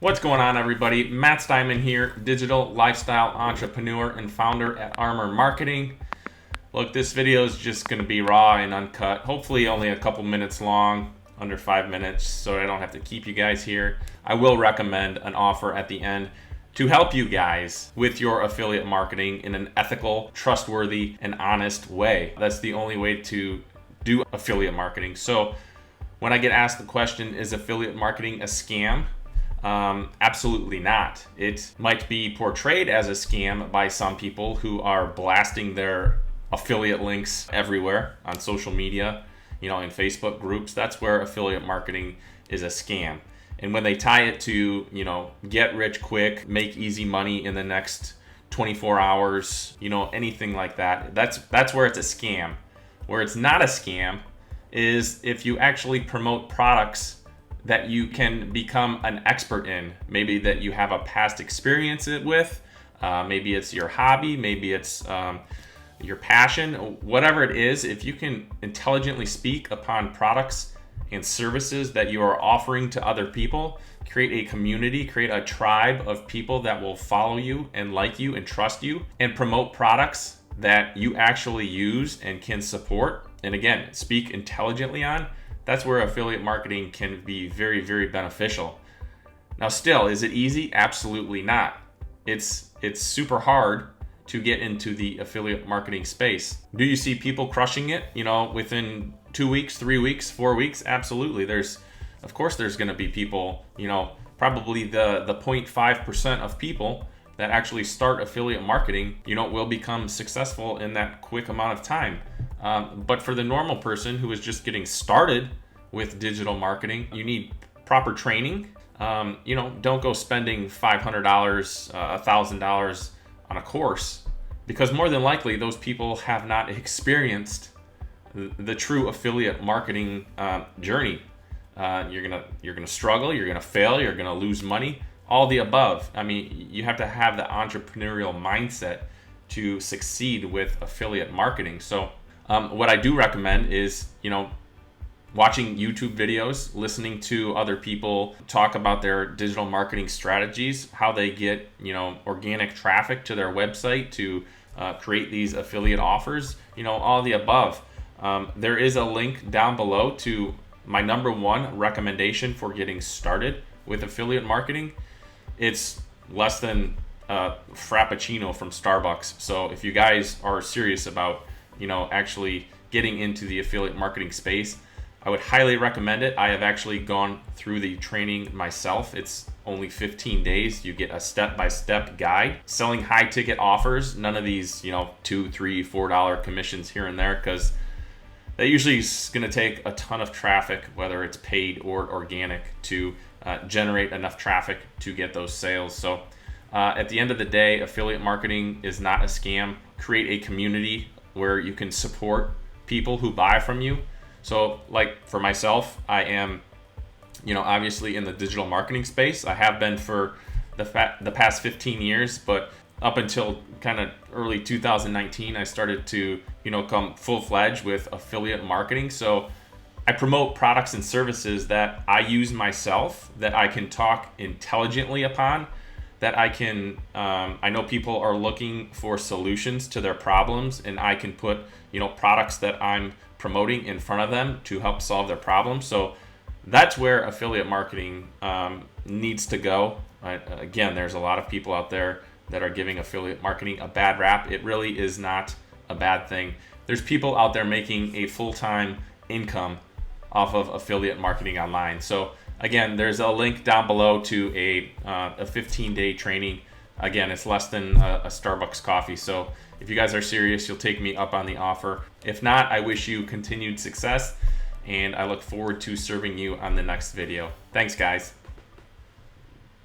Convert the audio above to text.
What's going on, everybody? Matt Steinman here, digital lifestyle entrepreneur and founder at Armor Marketing. Look, this video is just going to be raw and uncut, hopefully only a couple minutes long, under 5 minutes, so I don't have to keep you guys here. I will recommend an offer at the end to help you guys with your affiliate marketing in an ethical, trustworthy, and honest way. That's the only way to do affiliate marketing. So when I get asked the question, is affiliate marketing a scam? Absolutely not. It might be portrayed as a scam by some people who are blasting their affiliate links everywhere on social media, in Facebook groups. That's where affiliate marketing is a scam. And when they tie it to, get rich quick, make easy money in the next 24 hours, anything like that, that's where it's a scam. Where it's not a scam is if you actually promote products that you can become an expert in, maybe that you have a past experience with, maybe it's your hobby, maybe it's your passion, whatever it is. If you can intelligently speak upon products and services that you are offering to other people, create a community, create a tribe of people that will follow you and like you and trust you, and promote products that you actually use and can support, and again, speak intelligently on, that's where affiliate marketing can be very, very beneficial. Now, still, is it easy? Absolutely not. It's super hard to get into the affiliate marketing space. Do you see people crushing it, within 2 weeks, 3 weeks, 4 weeks? Absolutely. Of course, there's going to be people, probably the 0.5% of people that actually start affiliate marketing, will become successful in that quick amount of time. But for the normal person who is just getting started with digital marketing, you need proper training. Don't go spending $500, $1,000 on a course, because more than likely those people have not experienced the true affiliate marketing journey. You're gonna struggle, you're gonna fail, you're gonna lose money, all the above. I mean, you have to have the entrepreneurial mindset to succeed with affiliate marketing. So what I do recommend is, watching YouTube videos, listening to other people talk about their digital marketing strategies, how they get, organic traffic to their website to create these affiliate offers, all the above. There is a link down below to my number one recommendation for getting started with affiliate marketing. It's less than Frappuccino from Starbucks. So if you guys are serious about, actually getting into the affiliate marketing space, I would highly recommend it. I have actually gone through the training myself. It's only 15 days. You get a step-by-step guide. Selling high-ticket offers, none of these, $2, $3, $4 commissions here and there, because that usually is going to take a ton of traffic, whether it's paid or organic, to generate enough traffic to get those sales. So at the end of the day, affiliate marketing is not a scam. Create a community where you can support people who buy from you. So like for myself, I am, obviously in the digital marketing space. I have been for the past 15 years, but up until kind of early 2019, I started to, come full-fledged with affiliate marketing. So I promote products and services that I use myself, that I can talk intelligently upon, that I can, I know people are looking for solutions to their problems, and I can put, products that I'm promoting in front of them to help solve their problems. So that's where affiliate marketing needs to go. Again, there's a lot of people out there that are giving affiliate marketing a bad rap. It really is not a bad thing. There's people out there making a full-time income off of affiliate marketing online. So again, there's a link down below to a 15-day training. Again, it's less than a Starbucks coffee. So if you guys are serious, you'll take me up on the offer. If not, I wish you continued success, and I look forward to serving you on the next video. Thanks, guys.